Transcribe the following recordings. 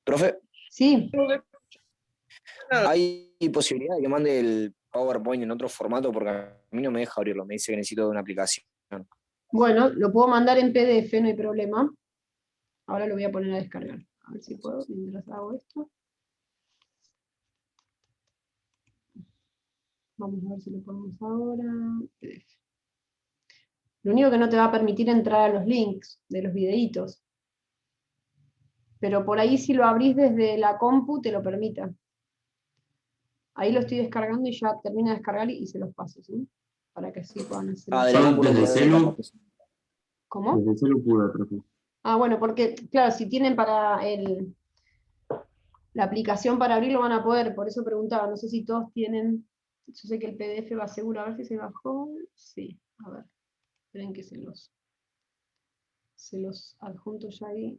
Profe, Sí. ¿hay posibilidad de que mande el PowerPoint en otro formato? Porque a mí no me deja abrirlo, me dice que necesito una aplicación. Bueno, lo puedo mandar en PDF, no hay problema. Ahora lo voy a poner a descargar. A ver si puedo, mientras hago esto. Vamos a ver si lo ponemos ahora. PDF. Lo único que no te va a permitir entrar a los links de los videitos. Pero por ahí si lo abrís desde la compu te lo permita. Ahí lo estoy descargando y ya termina de descargar y se los paso, ¿sí? Para que así puedan hacerlo. De la compu no Desde puede, celu, ¿Cómo? desde celu pude, profe. Bueno, porque, claro, si tienen para la aplicación para abrirlo van a poder, por eso preguntaba, no sé si todos tienen, yo sé que el PDF va seguro, a ver si se bajó, sí, a ver, esperen que se los adjunto ya ahí.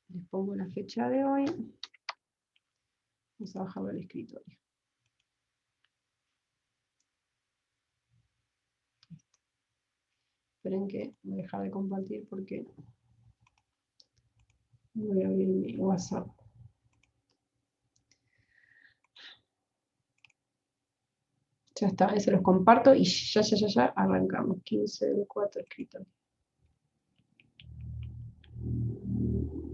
Les pongo la fecha de hoy. Vamos a bajarlo al escritorio. Esperen que voy a dejar de compartir porque voy a abrir mi WhatsApp. Ya está, ahí se los comparto y ya arrancamos. 15 del 4 escritorio.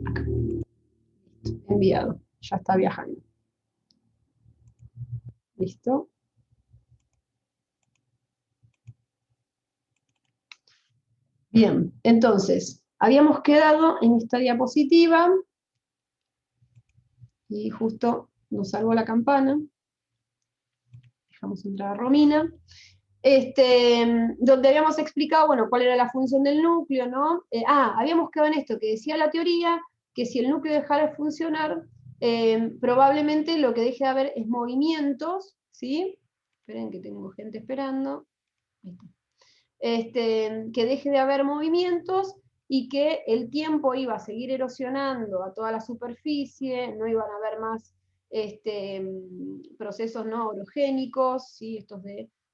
Acá. Listo, enviado. Ya está viajando. ¿Listo? Bien, entonces, habíamos quedado en esta diapositiva y justo nos salvó la campana. Dejamos entrar a Romina. Donde habíamos explicado, bueno, cuál era la función del núcleo, ¿no? Habíamos quedado en esto, que decía la teoría, que si el núcleo dejara de funcionar, probablemente lo que deje de haber es movimientos, ¿sí? Esperen que tengo gente esperando. Ahí está. Que deje de haber movimientos y que el tiempo iba a seguir erosionando a toda la superficie, no iban a haber más procesos no orogénicos, ¿sí? Estos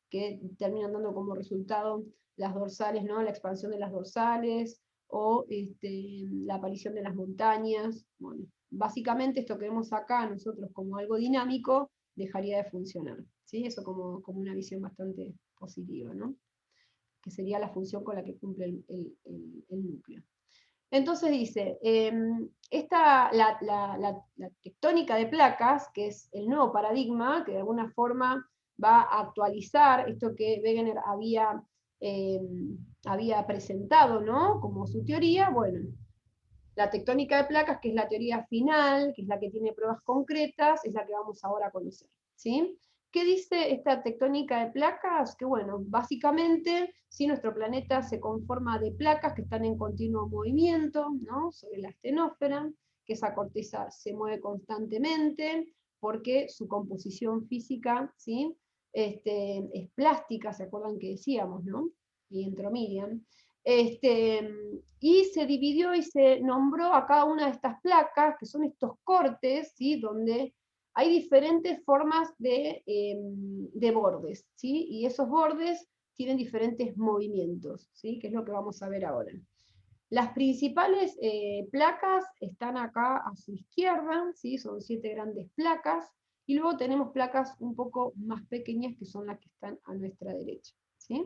que terminan dando como resultado las dorsales, ¿no? La expansión de las dorsales, o la aparición de las montañas. Bueno, básicamente esto que vemos acá nosotros como algo dinámico dejaría de funcionar, ¿sí? Eso como una visión bastante positiva, ¿no? Que sería la función con la que cumple el núcleo. Entonces dice, la tectónica de placas, que es el nuevo paradigma, que de alguna forma va a actualizar esto que Wegener había presentado, ¿no? Como su teoría. Bueno, la tectónica de placas, que es la teoría final, que es la que tiene pruebas concretas, es la que vamos ahora a conocer, ¿sí? ¿Qué dice esta tectónica de placas? Que bueno, básicamente, si nuestro planeta se conforma de placas que están en continuo movimiento, ¿no? Sobre la astenósfera, que esa corteza se mueve constantemente, porque su composición física, ¿sí? Es plástica, ¿se acuerdan que decíamos, no? Y entró Miriam. Y se dividió y se nombró a cada una de estas placas, que son estos cortes, ¿sí? Donde hay diferentes formas de bordes, ¿sí? Y esos bordes tienen diferentes movimientos, ¿sí? Que es lo que vamos a ver ahora. Las principales placas están acá a su izquierda, ¿sí? Son 7 grandes placas, y luego tenemos placas un poco más pequeñas que son las que están a nuestra derecha, ¿sí?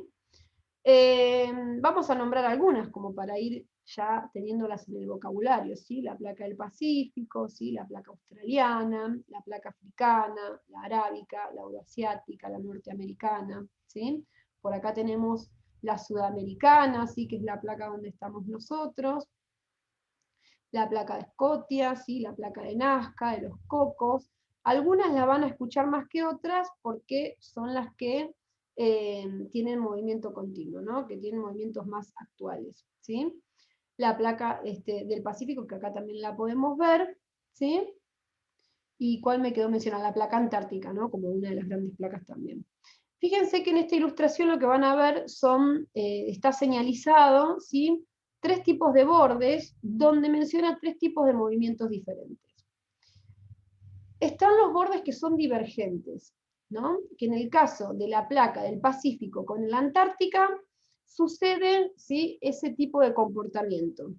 Vamos a nombrar algunas, como para ir ya teniéndolas en el vocabulario, ¿sí? La placa del Pacífico, ¿sí? La placa australiana, la placa africana, la arábica, la euroasiática, la norteamericana, ¿sí? Por acá tenemos la sudamericana, ¿sí? Que es la placa donde estamos nosotros, la placa de Escocia, ¿sí? La placa de Nazca, de los Cocos. Algunas la van a escuchar más que otras porque son las que tienen movimiento continuo, ¿no? Que tienen movimientos más actuales, ¿sí? La placa del Pacífico, que acá también la podemos ver, ¿sí? Y cuál me quedó mencionar, la placa antártica, ¿no? Como una de las grandes placas también. Fíjense que en esta ilustración lo que van a ver está señalizado, ¿sí? 3 tipos de bordes, donde menciona 3 tipos de movimientos diferentes. Están los bordes que son divergentes, ¿no? Que en el caso de la placa del Pacífico con la Antártica, sucede, ¿sí?, ese tipo de comportamiento,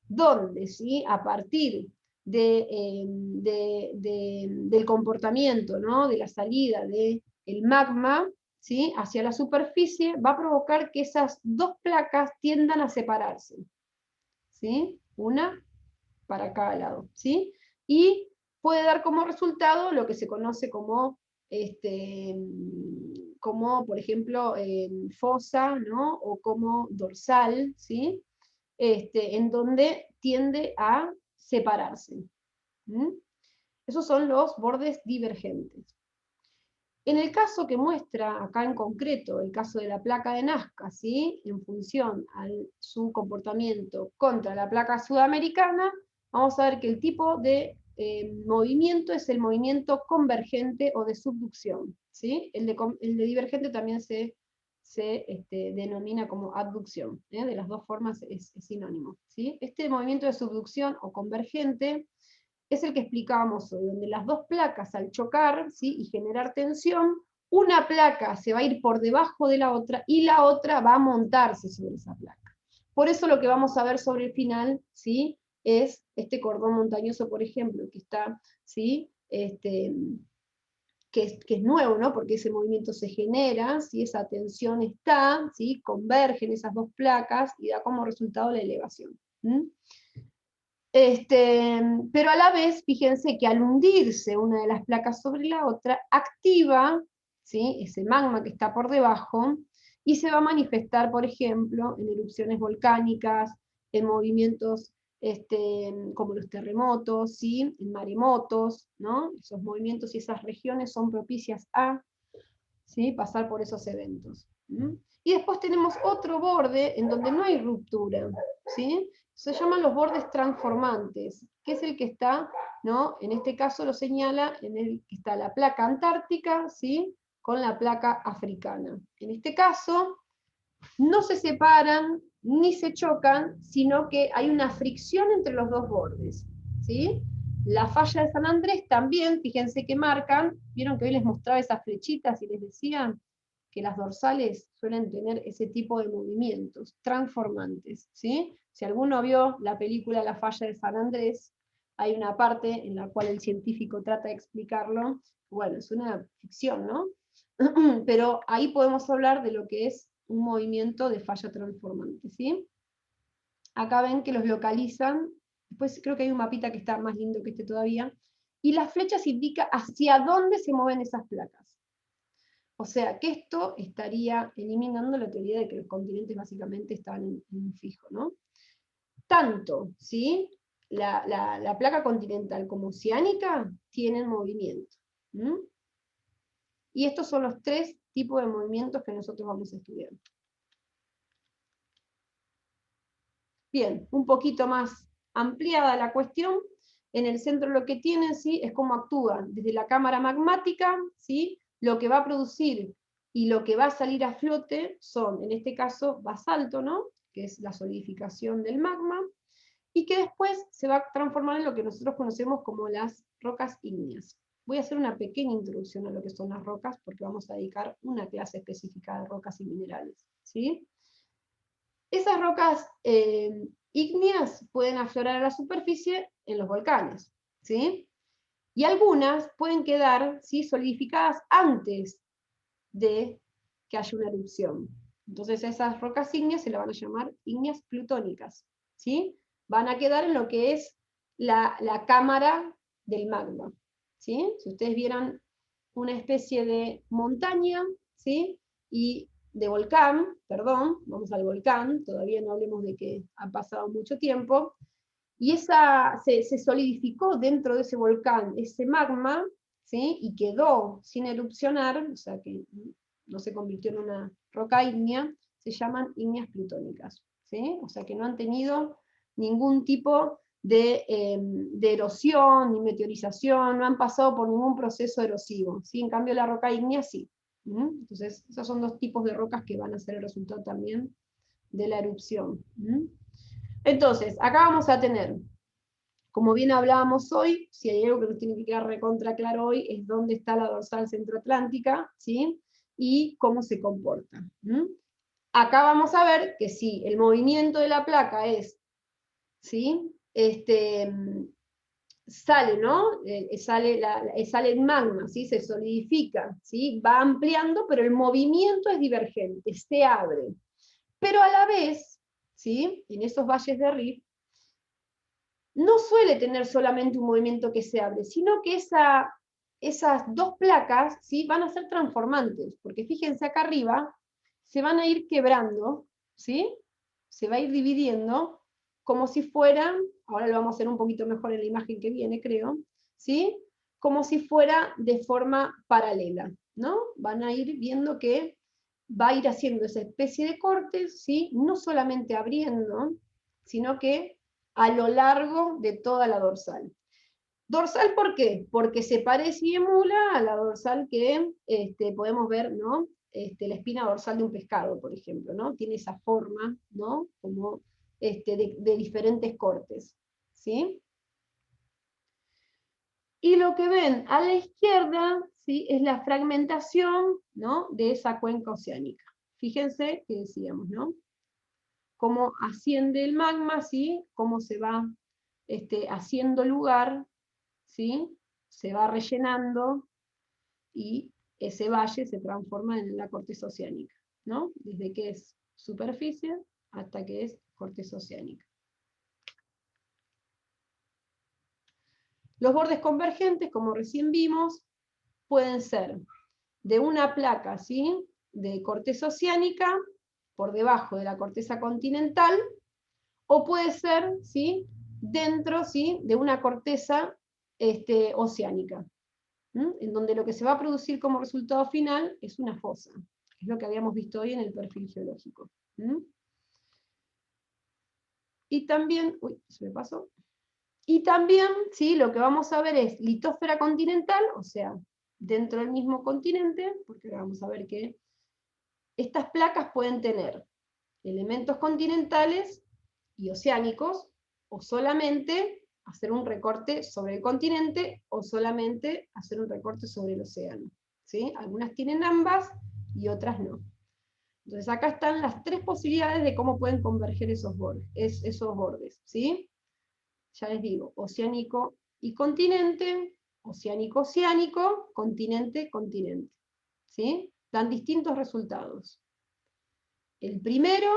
donde, ¿sí?, a partir del comportamiento, ¿no?, de la salida del magma, ¿sí?, hacia la superficie, va a provocar que esas dos placas tiendan a separarse, ¿sí?, una para cada lado, ¿sí? Y puede dar como resultado lo que se conoce como, como por ejemplo, fosa, ¿no?, o como dorsal, ¿sí?, en donde tiende a separarse. ¿Mm? Esos son los bordes divergentes. En el caso que muestra acá en concreto, el caso de la placa de Nazca, ¿sí?, en función a su comportamiento contra la placa sudamericana, vamos a ver que el tipo de movimiento es el movimiento convergente o de subducción, ¿sí? El de divergente también se denomina como abducción, ¿eh? De las dos formas es sinónimo, ¿sí? Este movimiento de subducción o convergente es el que explicábamos hoy, donde las dos placas al chocar, ¿sí?, y generar tensión, una placa se va a ir por debajo de la otra y la otra va a montarse sobre esa placa. Por eso lo que vamos a ver sobre el final, ¿sí?, es este cordón montañoso, por ejemplo, que está, ¿sí?, que es nuevo, ¿no?, porque ese movimiento se genera, ¿sí?, esa tensión está, ¿sí?, convergen esas dos placas y da como resultado la elevación. ¿Mm? Pero a la vez, fíjense que al hundirse una de las placas sobre la otra, activa, ¿sí?, ese magma que está por debajo, y se va a manifestar, por ejemplo, en erupciones volcánicas, en movimientos como los terremotos, ¿sí?, en maremotos, ¿no? Esos movimientos y esas regiones son propicias a, ¿sí?, pasar por esos eventos. ¿Mm? Y después tenemos otro borde en donde no hay ruptura, ¿sí? Se llaman los bordes transformantes, que es el que está, ¿no?, en este caso lo señala, en el que está la placa antártica, ¿sí?, con la placa africana. En este caso, no se separan ni se chocan, sino que hay una fricción entre los dos bordes, ¿sí? La falla de San Andrés también, fíjense que marcan, vieron que hoy les mostraba esas flechitas y les decían que las dorsales suelen tener ese tipo de movimientos transformantes, ¿sí? Si alguno vio la película La falla de San Andrés, hay una parte en la cual el científico trata de explicarlo, bueno, es una ficción, ¿no? Pero ahí podemos hablar de lo que es un movimiento de falla transformante, ¿sí? Acá ven que los localizan, después creo que hay un mapita que está más lindo que este todavía, y las flechas indican hacia dónde se mueven esas placas. O sea que esto estaría eliminando la teoría de que los continentes básicamente están en un fijo, ¿no? Tanto, ¿sí?, la placa continental como oceánica tienen movimiento. ¿Mm? Y estos son los tres tipos de movimientos que nosotros vamos a estudiar. Bien, un poquito más ampliada la cuestión. En el centro lo que tienen, ¿sí?, es cómo actúa desde la cámara magmática, ¿sí? Lo que va a producir y lo que va a salir a flote son, en este caso, basalto, ¿no?, que es la solidificación del magma, y que después se va a transformar en lo que nosotros conocemos como las rocas ígneas. Voy a hacer una pequeña introducción a lo que son las rocas, porque vamos a dedicar una clase específica de rocas y minerales, ¿sí? Esas rocas ígneas pueden aflorar a la superficie en los volcanes, ¿sí? Y algunas pueden quedar, ¿sí?, solidificadas antes de que haya una erupción. Entonces esas rocas ígneas se las van a llamar ígneas plutónicas, ¿sí? Van a quedar en lo que es la cámara del magma, ¿sí? Si ustedes vieran una especie de montaña, ¿sí?, y de volcán, perdón, vamos al volcán, todavía no hablemos de que ha pasado mucho tiempo, y se solidificó dentro de ese volcán ese magma, ¿sí?, y quedó sin erupcionar, o sea que no se convirtió en una roca ígnea, se llaman ígneas plutónicas, ¿sí? O sea que no han tenido ningún tipo de erosión, ni meteorización, no han pasado por ningún proceso erosivo, ¿sí? En cambio la roca ígnea sí. Entonces, esos son dos tipos de rocas que van a ser el resultado también de la erupción. Entonces, acá vamos a tener, como bien hablábamos hoy, si hay algo que nos tiene que quedar recontra claro hoy, es dónde está la dorsal centroatlántica, ¿sí?, y cómo se comporta. acá vamos a ver que si el movimiento de la placa es, ¿sí? Sale, ¿no? Sale el magma, ¿sí? Se solidifica, ¿sí? Va ampliando, pero el movimiento es divergente, se abre. Pero a la vez, ¿sí? En esos valles de rift, no suele tener solamente un movimiento que se abre, sino que esas dos placas, ¿sí? Van a ser transformantes, porque fíjense acá arriba, se van a ir quebrando, ¿sí? Se va a ir dividiendo, como si fueran, ahora lo vamos a hacer un poquito mejor en la imagen que viene, creo, ¿sí? Como si fuera de forma paralela, ¿no? Van a ir viendo que va a ir haciendo esa especie de cortes, ¿sí? No solamente abriendo, sino que a lo largo de toda la dorsal. ¿Dorsal por qué? Porque se parece y emula a la dorsal que podemos ver, ¿no? La espina dorsal de un pescado, por ejemplo, ¿no? Tiene esa forma, ¿no? Como de diferentes cortes, ¿sí? Y lo que ven a la izquierda, ¿sí? Es la fragmentación, ¿no? De esa cuenca oceánica. Fíjense que decíamos, ¿no? Cómo asciende el magma, ¿sí? Cómo se va haciendo lugar, ¿sí? Se va rellenando y ese valle se transforma en la corteza oceánica, ¿no? Desde que es superficie hasta que es corteza oceánica. Los bordes convergentes, como recién vimos, pueden ser de una placa, ¿sí? De corteza oceánica por debajo de la corteza continental, o puede ser, ¿sí? Dentro, ¿sí? De una corteza oceánica, en donde lo que se va a producir como resultado final es una fosa. Es lo que habíamos visto hoy en el perfil geológico. Y también, uy, se me pasó. Y también, ¿sí? Lo que vamos a ver es litósfera continental, o sea, dentro del mismo continente, porque ahora vamos a ver que estas placas pueden tener elementos continentales y oceánicos, o solamente hacer un recorte sobre el continente, o solamente hacer un recorte sobre el océano. ¿Sí? Algunas tienen ambas y otras no. Entonces acá están las tres posibilidades de cómo pueden converger esos bordes. ¿Sí? Ya les digo, oceánico y continente, oceánico-oceánico, continente-continente. ¿Sí? Dan distintos resultados. El primero,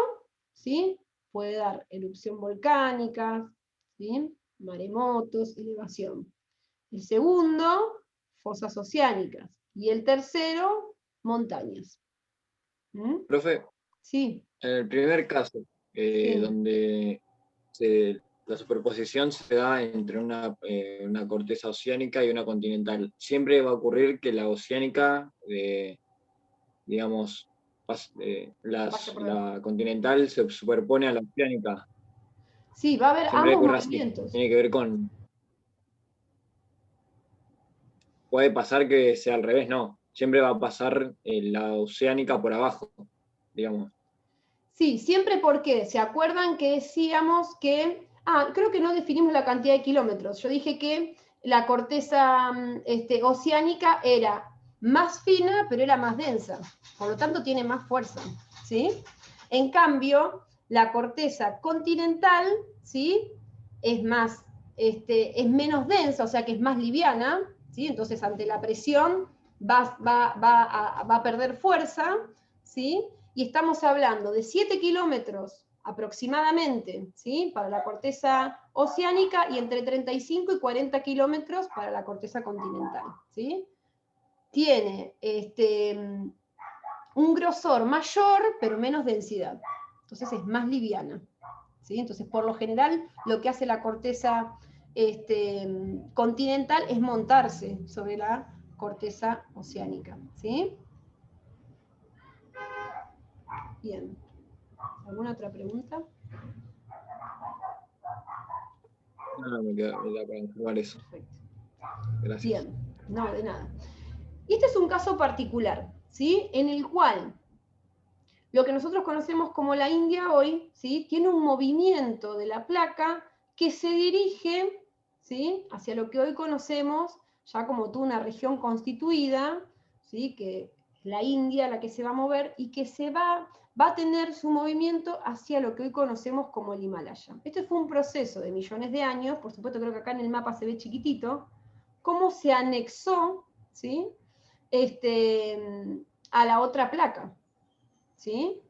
¿sí? Puede dar erupción volcánica, ¿sí? Maremotos, elevación. El segundo, fosas oceánicas. Y el tercero, montañas. Profe, Sí, en el primer caso, sí. donde la superposición se da entre una corteza oceánica y una continental, siempre va a ocurrir que la oceánica, digamos, la continental se superpone a la oceánica. Sí, va a haber Siempre ambos ocurre así. movimientos. Tiene que ver con... Puede pasar que sea al revés, no. Siempre va a pasar la oceánica por abajo, digamos. Sí, siempre porque, ¿se acuerdan que decíamos que... Ah, creo que no definimos la cantidad de kilómetros. Yo dije que la corteza oceánica era más fina, pero era más densa. Por lo tanto, tiene más fuerza. ¿Sí? En cambio, la corteza continental, ¿sí? Es menos densa, o sea que es más liviana, ¿sí? Entonces, ante la presión va a perder fuerza, ¿sí? Y estamos hablando de 7 kilómetros aproximadamente, ¿sí? Para la corteza oceánica y entre 35 y 40 kilómetros para la corteza continental, ¿sí? Tiene un grosor mayor, pero menos densidad. Entonces es más liviana, ¿sí? Entonces, por lo general, lo que hace la corteza continental es montarse sobre la corteza oceánica, ¿sí? Bien. ¿Alguna otra pregunta? No, me da para confirmar eso. Perfecto. Gracias. Bien, no, de nada. Y este es un caso particular, ¿sí? En el cual lo que nosotros conocemos como la India hoy, ¿sí? Tiene un movimiento de la placa que se dirige, ¿sí? Hacia lo que hoy conocemos ya como toda una región constituida, ¿sí? Que es la India la que se va a mover y que se va va a tener su movimiento hacia lo que hoy conocemos como el Himalaya. Este fue un proceso de millones de años, por supuesto creo que acá en el mapa se ve chiquitito, cómo se anexó, ¿sí? A la otra placa, ¿sí?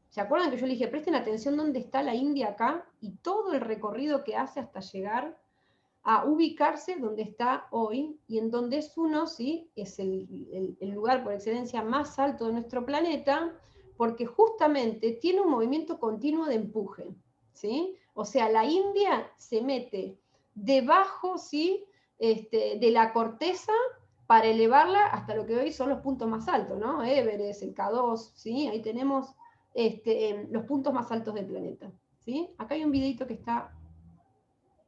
¿Se acuerdan que yo le dije, presten atención dónde está la India acá y todo el recorrido que hace hasta llegar a ubicarse donde está hoy y en donde es uno, ¿sí? Es el lugar por excelencia más alto de nuestro planeta, porque justamente tiene un movimiento continuo de empuje, ¿sí? O sea, la India se mete debajo, ¿sí? De la corteza para elevarla hasta lo que hoy son los puntos más altos, ¿no? Everest, el K2, ¿sí? Ahí tenemos los puntos más altos del planeta, ¿sí? Acá hay un videito que está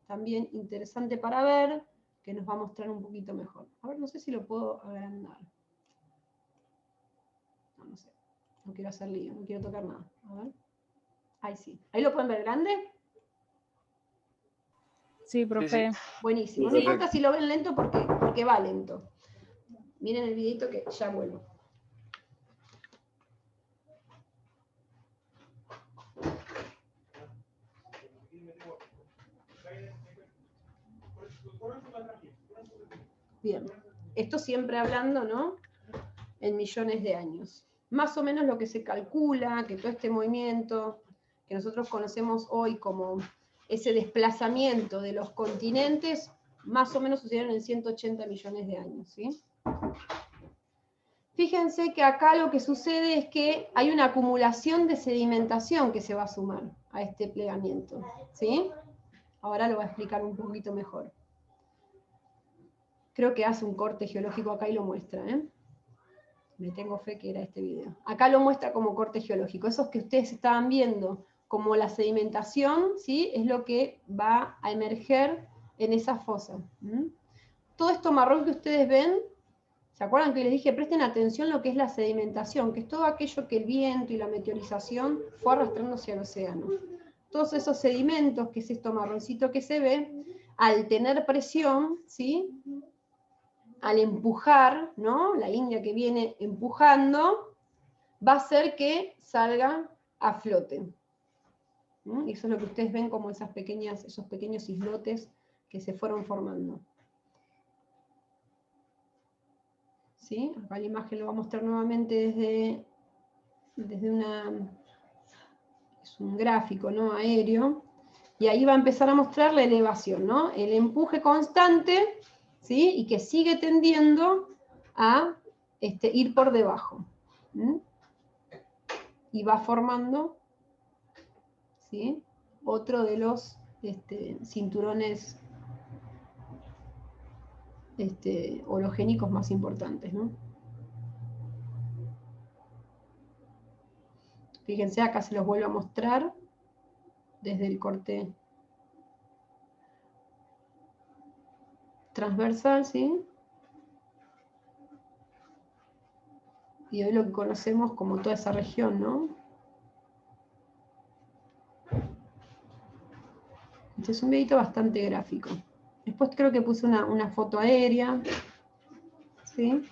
también interesante para ver, que nos va a mostrar un poquito mejor. A ver, no sé si lo puedo agrandar. No sé, no quiero hacer lío, no quiero tocar nada. A ver. Ahí sí. ¿Ahí lo pueden ver grande? Sí, profe. Sí. Buenísimo. Sí, No importa si lo ven lento porque va lento. Miren el videito que ya vuelvo. Bien. Esto siempre hablando, ¿no? En millones de años. Más o menos lo que se calcula, que todo este movimiento que nosotros conocemos hoy como ese desplazamiento de los continentes, más o menos sucedieron en 180 millones de años, ¿sí? Fíjense que acá lo que sucede es que hay una acumulación de sedimentación que se va a sumar a este plegamiento, ¿sí? Ahora lo voy a explicar un poquito mejor. Creo que hace un corte geológico acá y lo muestra, ¿eh? Me tengo fe que era este video. Acá lo muestra como corte geológico. Esos que ustedes estaban viendo como la sedimentación, ¿sí? Es lo que va a emerger en esa fosa. Todo esto marrón que ustedes ven, ¿se acuerdan que les dije? Presten atención a lo que es la sedimentación, que es todo aquello que el viento y la meteorización fue arrastrando hacia el océano. Todos esos sedimentos, que es esto marroncito que se ve, al tener presión, ¿sí? Al empujar, ¿no? La India que viene empujando, va a hacer que salga a flote. Y eso es lo que ustedes ven como esos pequeños islotes que se fueron formando. ¿Sí? Acá la imagen lo va a mostrar nuevamente desde es un gráfico, ¿no? Aéreo. Y ahí va a empezar a mostrar la elevación, ¿no? El empuje constante, ¿sí? Y que sigue tendiendo a ir por debajo. Y va formando, ¿sí? Otro de los cinturones orogénicos más importantes, ¿no? Fíjense, acá se los vuelvo a mostrar desde el corte transversal, ¿sí? Y hoy lo que conocemos como toda esa región, ¿no? Este es un videito bastante gráfico. Después creo que puse una foto aérea, ¿sí?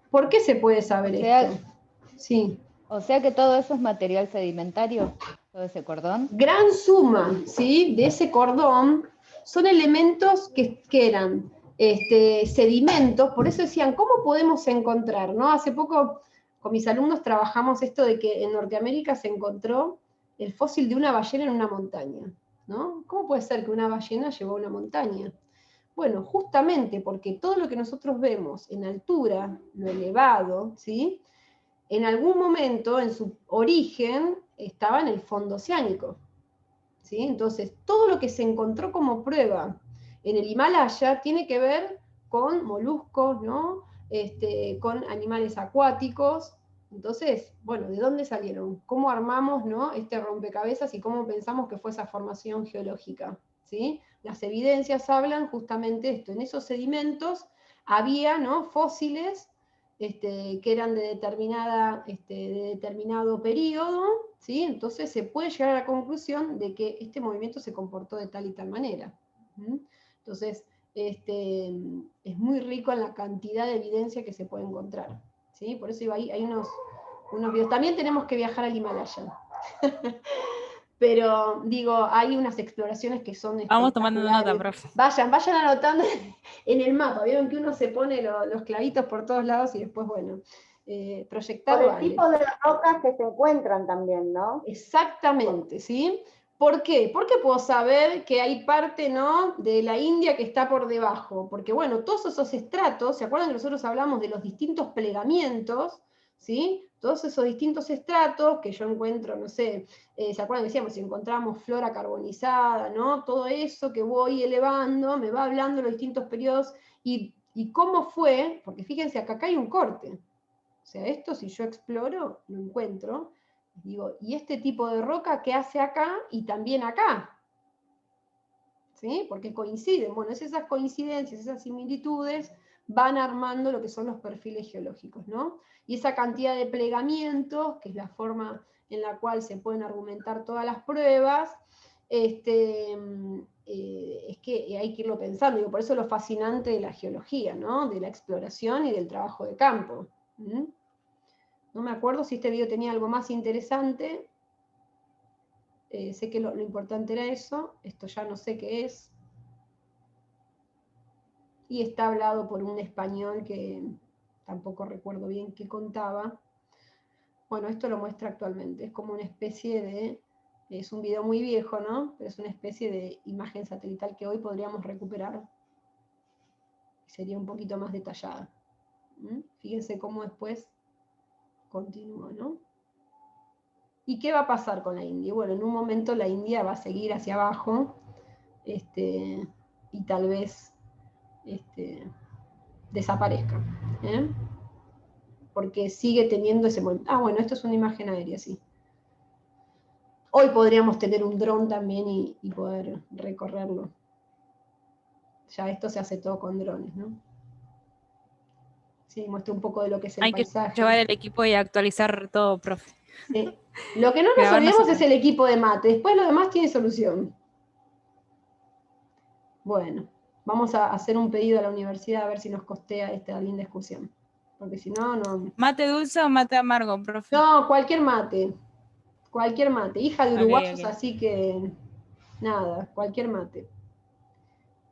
¿Por qué se puede saber esto? Sí. O sea que todo eso es material sedimentario, todo ese cordón. Gran suma, ¿sí? De ese cordón son elementos que eran sedimentos, por eso decían, ¿cómo podemos encontrar? ¿No? Hace poco con mis alumnos trabajamos esto de que en Norteamérica se encontró el fósil de una ballena en una montaña, ¿no? ¿Cómo puede ser que una ballena llegó a una montaña? Bueno, justamente porque todo lo que nosotros vemos en altura, lo elevado, ¿sí? En algún momento, en su origen, estaba en el fondo oceánico, ¿sí? Entonces, todo lo que se encontró como prueba en el Himalaya tiene que ver con moluscos, ¿no? Con animales acuáticos. Entonces, bueno, ¿de dónde salieron? ¿Cómo armamos, ¿no? Este rompecabezas y cómo pensamos que fue esa formación geológica? ¿Sí? Las evidencias hablan justamente de esto. En esos sedimentos había, ¿no? Fósiles que eran de determinado periodo, ¿sí? Entonces se puede llegar a la conclusión de que este movimiento se comportó de tal y tal manera. Entonces, es muy rico en la cantidad de evidencia que se puede encontrar, ¿sí? Por eso hay unos videos. También tenemos que viajar al Himalaya. Pero digo, hay unas exploraciones que son Vamos tomando nota, espectaculares. profe. Vayan anotando en el mapa. Vieron que uno se pone los clavitos por todos lados y después, bueno, proyectar Por el vale. tipo de rocas que se encuentran también, ¿no? Exactamente, ¿sí? ¿Por qué? Porque puedo saber que hay parte, ¿no?, de la India que está por debajo. Porque, bueno, todos esos estratos, ¿se acuerdan que nosotros hablamos de los distintos plegamientos? ¿Sí? Todos esos distintos estratos que yo encuentro, no sé, ¿se acuerdan que decíamos, si encontramos flora carbonizada, ¿no? Todo eso que voy elevando, me va hablando de los distintos periodos y cómo fue, porque fíjense, acá hay un corte. O sea, esto si yo exploro, lo encuentro, digo, ¿y este tipo de roca qué hace acá y también acá? ¿Sí? Porque coinciden. Bueno, es esas coincidencias, esas similitudes van armando lo que son los perfiles geológicos, ¿no? Y esa cantidad de plegamientos, que es la forma en la cual se pueden argumentar todas las pruebas, es que hay que irlo pensando. Digo, por eso lo fascinante de la geología, ¿no? De la exploración y del trabajo de campo. ¿Mm? No me acuerdo si este video tenía algo más interesante. Sé que lo importante era eso. Esto ya no sé qué es. Y está hablado por un español que tampoco recuerdo bien qué contaba. Bueno, esto lo muestra actualmente. Es como una especie de... Es un video muy viejo, ¿no? Pero es una especie de imagen satelital que hoy podríamos recuperar. Sería un poquito más detallada. Fíjense cómo después continúa, ¿no? ¿Y qué va a pasar con la India? Bueno, en un momento la India va a seguir hacia abajo y tal vez desaparezca. Porque sigue teniendo ese movimiento. Ah, bueno, esto es una imagen aérea, sí. Hoy podríamos tener un dron también y poder recorrerlo. Ya esto se hace todo con drones, ¿no? Sí, muestra un poco de lo que es el Hay que paisaje. llevar el equipo y actualizar todo, profe. Sí. Lo que no nos Grabarnos olvidemos y es el equipo de mate. Después lo demás tiene solución. Bueno, vamos a hacer un pedido a la universidad a ver si nos costea esta linda excursión. Porque si no, no... ¿Mate dulce o mate amargo, profe? No, cualquier mate. Cualquier mate. Hija de Ok, uruguayos, ok. así que... Nada, cualquier mate.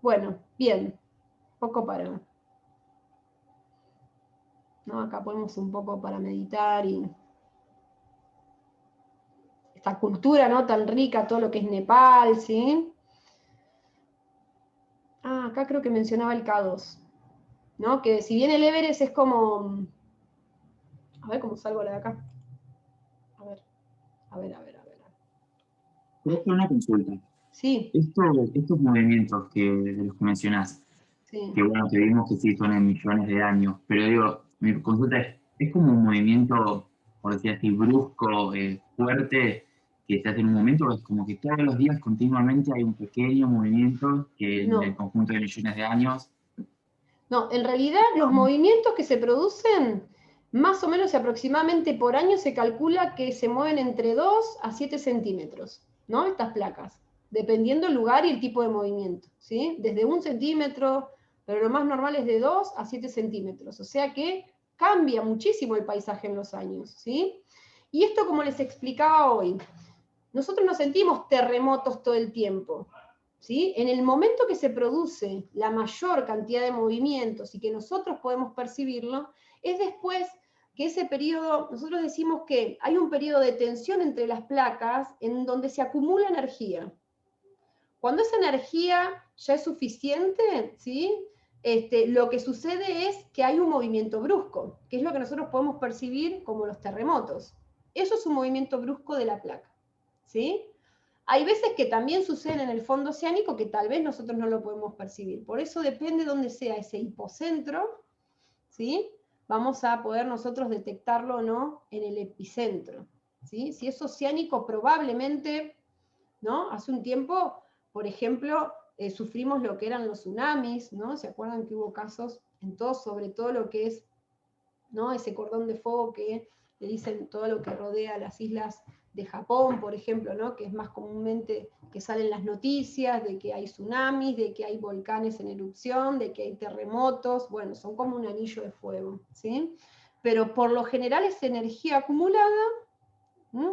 Bueno, bien. Poco para... ¿no? Acá ponemos un poco para meditar y... Esta cultura, ¿no?, tan rica, todo lo que es Nepal, ¿sí? Ah, acá creo que mencionaba el K2, ¿no? Que si bien el Everest es como... A ver cómo salgo la de acá. A ver. Profe, una consulta. Sí, Estos movimientos de los que mencionás, sí. que bueno, que vimos que sí son en millones de años, pero digo, mi consulta ¿es como un movimiento, por decir así, brusco, fuerte, que se hace en un momento, o es como que todos los días continuamente hay un pequeño movimiento que en el No, conjunto de millones de años? no, en realidad los movimientos que se producen, más o menos y aproximadamente por año se calcula que se mueven entre 2 a 7 centímetros, ¿no? Estas placas, dependiendo el lugar y el tipo de movimiento, ¿sí? Desde 1 centímetro, pero lo más normal es de 2 a 7 centímetros, o sea que cambia muchísimo el paisaje en los años, ¿sí? Y esto, como les explicaba hoy, nosotros no sentimos terremotos todo el tiempo, ¿sí? En el momento que se produce la mayor cantidad de movimientos y que nosotros podemos percibirlo, es después que ese periodo, nosotros decimos que hay un periodo de tensión entre las placas en donde se acumula energía. Cuando esa energía ya es suficiente, ¿sí? Lo que sucede es que hay un movimiento brusco, que es lo que nosotros podemos percibir como los terremotos. Eso es un movimiento brusco de la placa, ¿sí? Hay veces que también suceden en el fondo oceánico que tal vez nosotros no lo podemos percibir. Por eso depende de dónde sea ese hipocentro, ¿sí? Vamos a poder nosotros detectarlo o no en el epicentro, ¿sí? Si es oceánico, probablemente, ¿no? Hace un tiempo, por ejemplo, sufrimos lo que eran los tsunamis, ¿no? ¿Se acuerdan que hubo casos en todo, sobre todo lo que es, ¿no?, ese cordón de fuego que le dicen todo lo que rodea las islas de Japón, por ejemplo, ¿no?, que es más comúnmente que salen las noticias de que hay tsunamis, de que hay volcanes en erupción, de que hay terremotos, bueno, son como un anillo de fuego, ¿sí? pero por lo general es energía acumulada,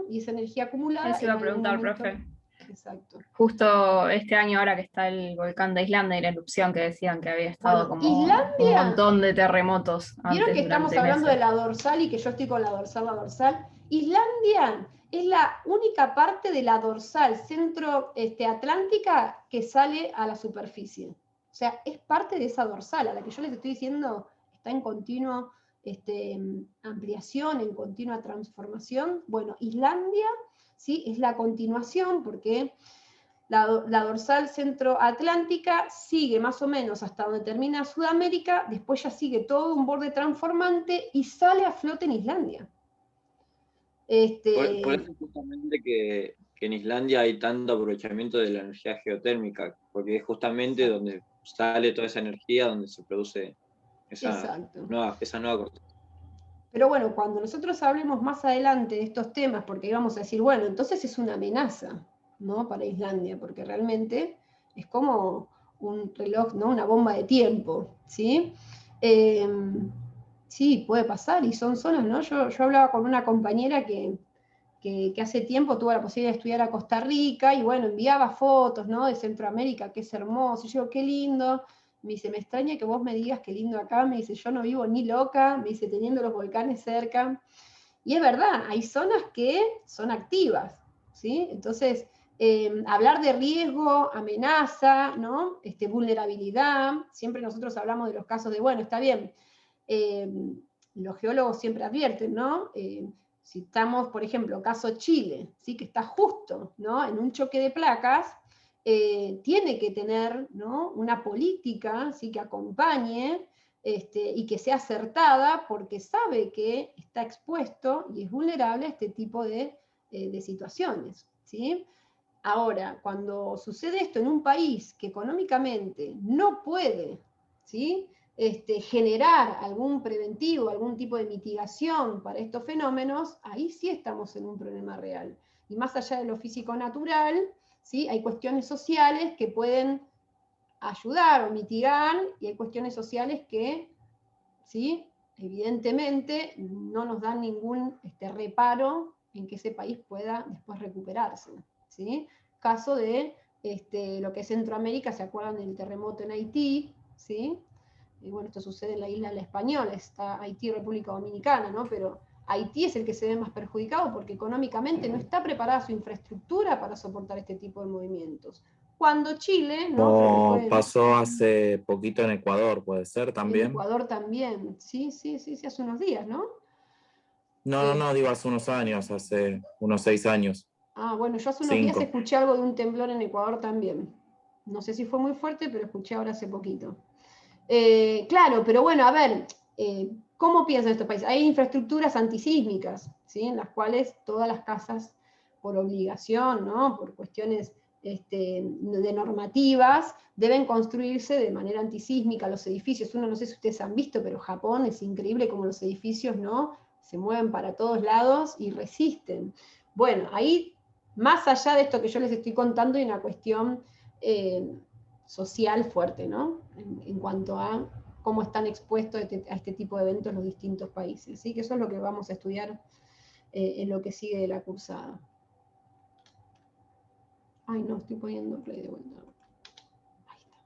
y esa energía acumulada... Eso iba a en algún preguntar, momento- profe. Exacto. Justo este año, ahora que está el volcán de Islandia y la erupción que decían que había estado Bueno, como Islandia- un montón de terremotos Vieron antes que estamos durante hablando de meses. la dorsal y que yo estoy con la dorsal. Islandia es la única parte de la dorsal centro-atlántica que sale a la superficie. O sea, es parte de esa dorsal a la que yo les estoy diciendo está en continua ampliación, en continua transformación. Bueno, Islandia, ¿sí? Es la continuación porque la dorsal centroatlántica sigue más o menos hasta donde termina Sudamérica, después ya sigue todo un borde transformante y sale a flote en Islandia. Por eso justamente que en Islandia hay tanto aprovechamiento de la energía geotérmica, porque es justamente donde sale toda esa energía, donde se produce esa nueva corteza. Pero bueno, cuando nosotros hablemos más adelante de estos temas, porque íbamos a decir, bueno, entonces es una amenaza, ¿no? Para Islandia, porque realmente es como un reloj, ¿no? Una bomba de tiempo, ¿sí? Sí, puede pasar, y son zonas, ¿no? Yo hablaba con una compañera que hace tiempo tuvo la posibilidad de estudiar a Costa Rica, y bueno, enviaba fotos, ¿no? De Centroamérica, que es hermoso, y yo digo, qué lindo. Me dice, me extraña que vos me digas qué lindo acá, me dice, yo no vivo ni loca, me dice, teniendo los volcanes cerca. Y es verdad, hay zonas que son activas, ¿sí? Entonces, hablar de riesgo, amenaza, ¿no? Vulnerabilidad, siempre nosotros hablamos de los casos de, bueno, está bien, los geólogos siempre advierten, ¿no? Si estamos, por ejemplo, caso Chile, ¿sí? Que está justo, ¿no? En un choque de placas, tiene que tener, ¿no? Una política, ¿sí? Que acompañe y que sea acertada porque sabe que está expuesto y es vulnerable a este tipo de situaciones, ¿sí? Ahora, cuando sucede esto en un país que económicamente no puede, ¿sí? Generar algún preventivo, algún tipo de mitigación para estos fenómenos, ahí sí estamos en un problema real. Y más allá de lo físico-natural, ¿sí? Hay cuestiones sociales que pueden ayudar o mitigar, y hay cuestiones sociales que, ¿sí? Evidentemente no nos dan ningún reparo en que ese país pueda después recuperarse, ¿sí? Caso de lo que es Centroamérica, ¿se acuerdan del terremoto en Haití? ¿Sí? Y bueno, esto sucede en la isla de La Española, está Haití, República Dominicana, ¿no? Pero Haití es el que se ve más perjudicado porque económicamente no está preparada su infraestructura para soportar este tipo de movimientos. Cuando Chile, ¿no? Creo que Como fue pasó hace poquito en Ecuador, puede ser en también. Ecuador también, sí, hace unos días, ¿no? No, digo hace unos años, hace unos 6 años. Bueno, yo hace unos días 5. escuché algo de un temblor en Ecuador también. No sé si fue muy fuerte, pero escuché ahora hace poquito. Claro, pero bueno, a ver, ¿cómo piensan estos países? Hay infraestructuras antisísmicas, ¿sí? En las cuales todas las casas, por obligación, ¿no? Por cuestiones de normativas, deben construirse de manera antisísmica. Los edificios, uno no sé si ustedes han visto, pero Japón es increíble como los edificios, ¿no? Se mueven para todos lados y resisten. Bueno, ahí, más allá de esto que yo les estoy contando, hay una cuestión social fuerte, ¿no? En cuanto a cómo están expuestos a este tipo de eventos los distintos países. ¿Sí? Que eso es lo que vamos a estudiar en lo que sigue de la cursada. Ay, no, estoy poniendo play de vuelta. Ahí está.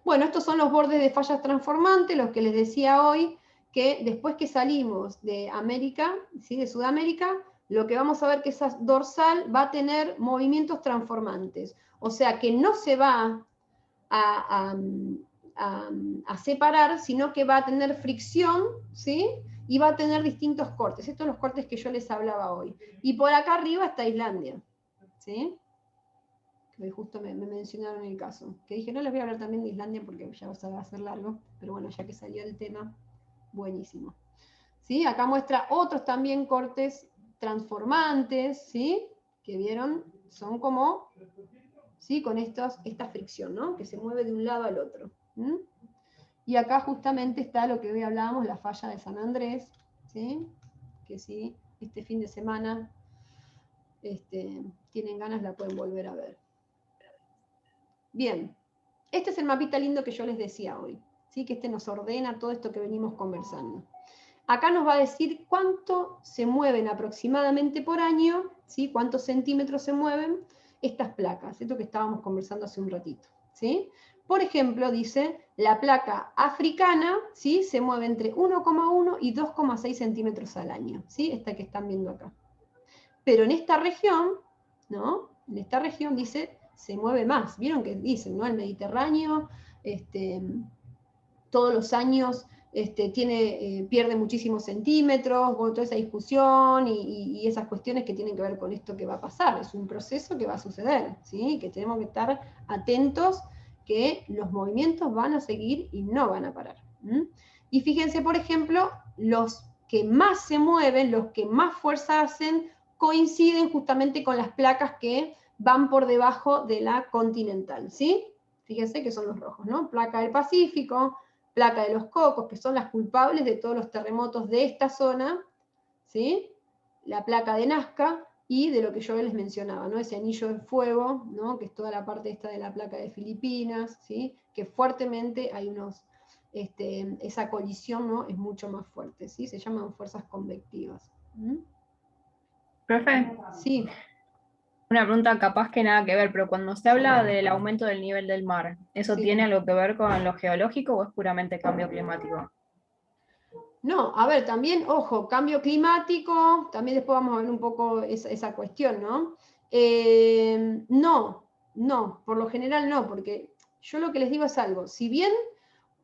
Bueno, estos son los bordes de fallas transformantes, los que les decía hoy, que después que salimos de América, ¿sí? De Sudamérica, lo que vamos a ver que esa dorsal va a tener movimientos transformantes. O sea que no se va a separar, sino que va a tener fricción, ¿sí? Y va a tener distintos cortes. Estos son los cortes que yo les hablaba hoy. Y por acá arriba está Islandia, ¿sí? Que justo me mencionaron el caso. Que dije, no les voy a hablar también de Islandia porque ya va a ser largo, pero bueno, ya que salió el tema, buenísimo. ¿Sí? Acá muestra otros también cortes transformantes, ¿sí? Que vieron, son como, ¿sí? Con esta fricción, ¿no? Que se mueve de un lado al otro. Y acá justamente está lo que hoy hablábamos, la falla de San Andrés, ¿sí? Que si este fin de semana tienen ganas la pueden volver a ver. Bien, este es el mapita lindo que yo les decía hoy, ¿sí? Que nos ordena todo esto que venimos conversando. acá nos va a decir cuánto se mueven aproximadamente por año, ¿sí? Cuántos centímetros se mueven estas placas, esto que estábamos conversando hace un ratito, ¿sí? Por ejemplo, dice, la placa africana, ¿sí? Se mueve entre 1,1 y 2,6 centímetros al año, ¿sí? Esta que están viendo acá. Pero en esta región, ¿no? En esta región dice, se mueve más. ¿Vieron que dicen, no? El Mediterráneo, todos los años pierde muchísimos centímetros, bueno, toda esa discusión y esas cuestiones que tienen que ver con esto que va a pasar. Es un proceso que va a suceder, ¿sí? Que tenemos que estar atentos que los movimientos van a seguir y no van a parar. Y fíjense, por ejemplo, los que más se mueven, los que más fuerza hacen, coinciden justamente con las placas que van por debajo de la continental, ¿sí? Fíjense que son los rojos, ¿no? Placa del Pacífico, placa de los Cocos, que son las culpables de todos los terremotos de esta zona, ¿sí? La placa de Nazca y de lo que yo les mencionaba, ¿no? Ese anillo de fuego, ¿no? Que es toda la parte esta de la placa de Filipinas, ¿sí? Que fuertemente hay unos, esa colisión, ¿no? Es mucho más fuerte, ¿sí? Se llaman fuerzas convectivas. Profe, Sí. una pregunta capaz que nada que ver, pero cuando se habla del aumento del nivel del mar, ¿eso Sí. tiene algo que ver con lo geológico o es puramente cambio climático? No, a ver, también, ojo, cambio climático, también después vamos a ver un poco esa cuestión, ¿no? No, por lo general no, porque yo lo que les digo es algo, si bien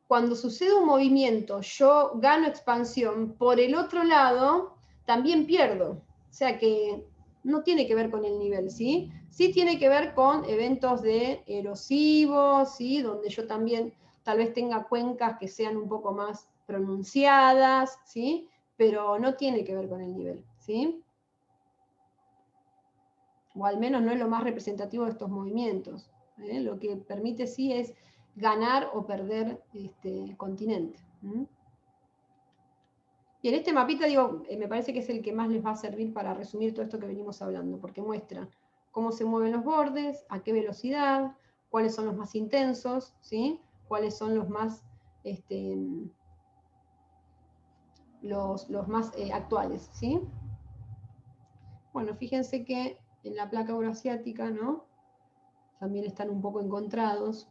cuando sucede un movimiento yo gano expansión, por el otro lado también pierdo, o sea que no tiene que ver con el nivel, ¿sí? Sí tiene que ver con eventos de erosivos, ¿sí? Donde yo también tal vez tenga cuencas que sean un poco más pronunciadas, ¿sí? Pero no tiene que ver con el nivel, ¿sí? O al menos no es lo más representativo de estos movimientos. Lo que permite sí es ganar o perder continente. Y en este mapita, digo, me parece que es el que más les va a servir para resumir todo esto que venimos hablando, porque muestra cómo se mueven los bordes, a qué velocidad, cuáles son los más intensos, ¿sí? Cuáles son los más, los más actuales, ¿sí? Bueno, fíjense que en la placa euroasiática, ¿no? También están un poco encontrados.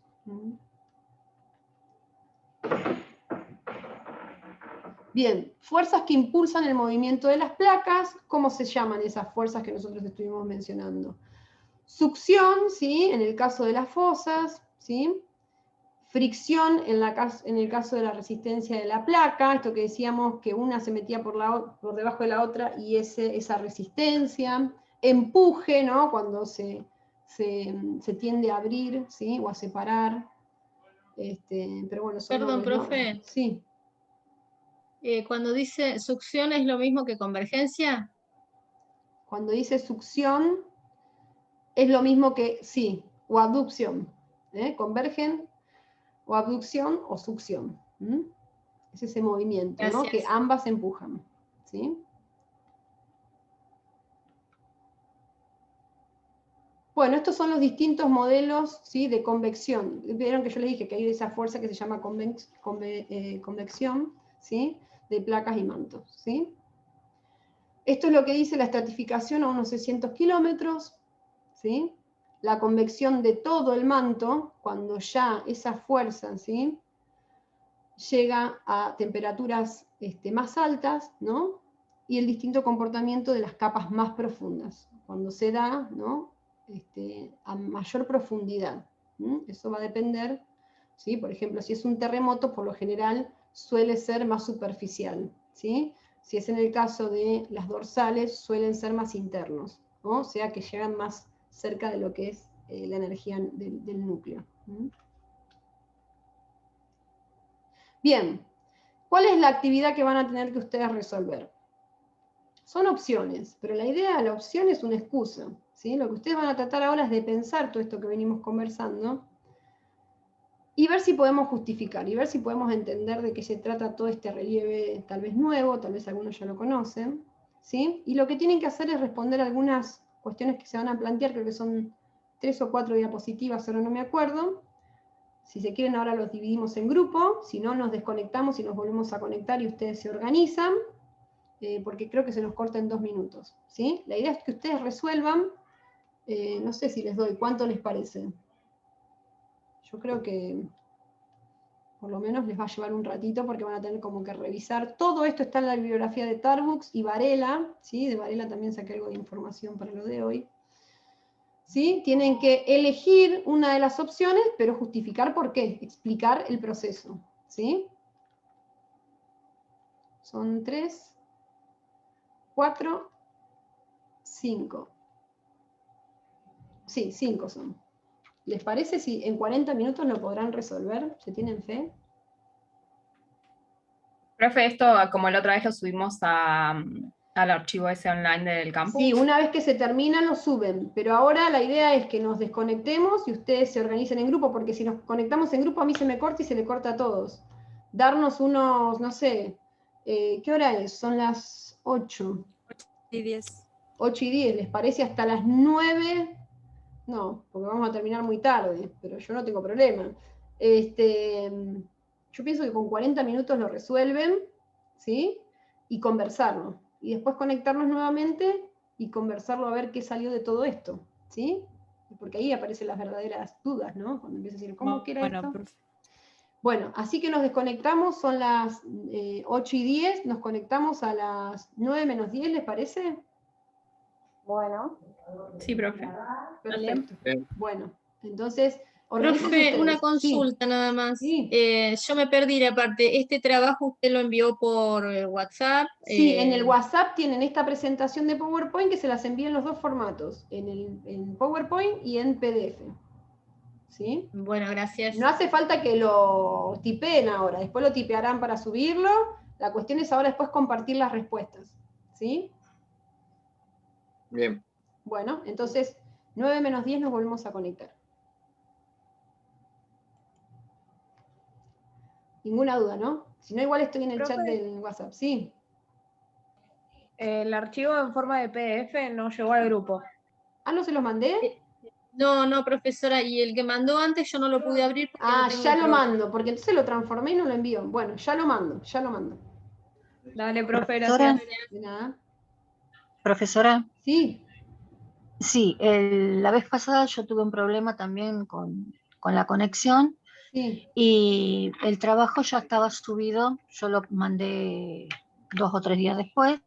Bien, fuerzas que impulsan el movimiento de las placas, ¿cómo se llaman esas fuerzas que nosotros estuvimos mencionando? Succión, ¿sí? En el caso de las fosas, ¿sí? Fricción en el caso de la resistencia de la placa, esto que decíamos que una se metía por debajo de la otra y esa resistencia. Empuje, ¿no? Cuando se tiende a abrir, ¿sí? O a separar. Pero bueno, Perdón, nombres, profe. ¿no? Sí. Cuando dice succión, ¿es lo mismo que convergencia? Cuando dice succión, es lo mismo que, sí, o abducción. Convergen, o abducción o succión. Es ese movimiento, ¿no? Que ambas empujan. ¿Sí? Bueno, estos son los distintos modelos, ¿sí? De convección. Vieron que yo les dije que hay esa fuerza que se llama convección, ¿sí? De placas y mantos. ¿Sí? Esto es lo que dice la estratificación a unos 600 kilómetros, ¿sí? La convección de todo el manto, cuando ya esa fuerza, ¿sí? Llega a temperaturas más altas, ¿no? Y el distinto comportamiento de las capas más profundas, cuando se da, ¿no? A mayor profundidad. Eso va a depender, ¿sí? Por ejemplo, si es un terremoto, por lo general suele ser más superficial, ¿sí? Si es en el caso de las dorsales, suelen ser más internos, ¿no? O sea que llegan más cerca de lo que es la energía del núcleo. Bien, ¿cuál es la actividad que van a tener que ustedes resolver? Son opciones, pero la idea de la opción es una excusa, ¿sí? Lo que ustedes van a tratar ahora es de pensar todo esto que venimos conversando y ver si podemos justificar, y ver si podemos entender de qué se trata todo este relieve tal vez nuevo, tal vez algunos ya lo conocen, ¿sí? Y lo que tienen que hacer es responder algunas cuestiones que se van a plantear, creo que son 3 o 4 diapositivas, ahora no me acuerdo, Si se quieren ahora los dividimos en grupo, si no nos desconectamos y nos volvemos a conectar y ustedes se organizan, porque creo que se nos corta en 2 minutos, ¿sí? La idea es que ustedes resuelvan, no sé si les doy, ¿cuánto les parece? Yo creo que por lo menos les va a llevar un ratito porque van a tener como que revisar. Todo esto está en la bibliografía de Tarbux y Varela, ¿sí? De Varela también saqué algo de información para lo de hoy. ¿Sí? Tienen que elegir una de las opciones, pero justificar por qué, explicar el proceso, ¿sí? Son 3, 4, 5. Sí, 5 son. ¿Les parece si en 40 minutos lo podrán resolver? ¿Se tienen fe? Profe, esto como la otra vez lo subimos al archivo ese online del campus. Sí, una vez que se termina lo suben, pero ahora la idea es que nos desconectemos y ustedes se organicen en grupo, porque si nos conectamos en grupo a mí se me corta y se le corta a todos. Darnos unos, no sé, ¿qué hora es? Son las 8. 8:10. 8:10, ¿les parece hasta las 9? No, porque vamos a terminar muy tarde, pero yo no tengo problema. Yo pienso que con 40 minutos lo resuelven, ¿sí? Y conversarlo. Y después conectarnos nuevamente y conversarlo a ver qué salió de todo esto, ¿sí? Porque ahí aparecen las verdaderas dudas, ¿no? Cuando empiezas a decir, ¿cómo que era esto? Profe. Bueno, así que nos desconectamos, son las 8:10, nos conectamos a las 9 menos 10, ¿les parece? Bueno. Sí, profe. Perfecto. Bien. Bueno, entonces, Profe, una consulta nada más. Yo me perdí la parte. ¿Este trabajo usted lo envió por WhatsApp? Sí, en el WhatsApp tienen esta presentación de PowerPoint que se las envía en los dos formatos, en PowerPoint y en PDF. ¿Sí? Bueno, gracias. No hace falta que lo tipeen ahora, después lo tipearán para subirlo. La cuestión es ahora después compartir las respuestas. ¿Sí? Bien. Bueno, entonces 9 menos 10 nos volvemos a conectar. Ninguna duda, ¿no? Si no, igual estoy en el chat del WhatsApp. Sí. El archivo en forma de PDF no llegó al grupo. Ah, ¿no se los mandé? No, profesora, y el que mandó antes yo no lo pude abrir porque no tengo ya lo mando, porque entonces lo transformé y no lo envío. Bueno, ya lo mando. Dale, profe, gracias. De nada. Profesora. Sí. Sí, la vez pasada yo tuve un problema también con la conexión. Sí. Y el trabajo ya estaba subido, yo lo mandé 2 o 3 días después.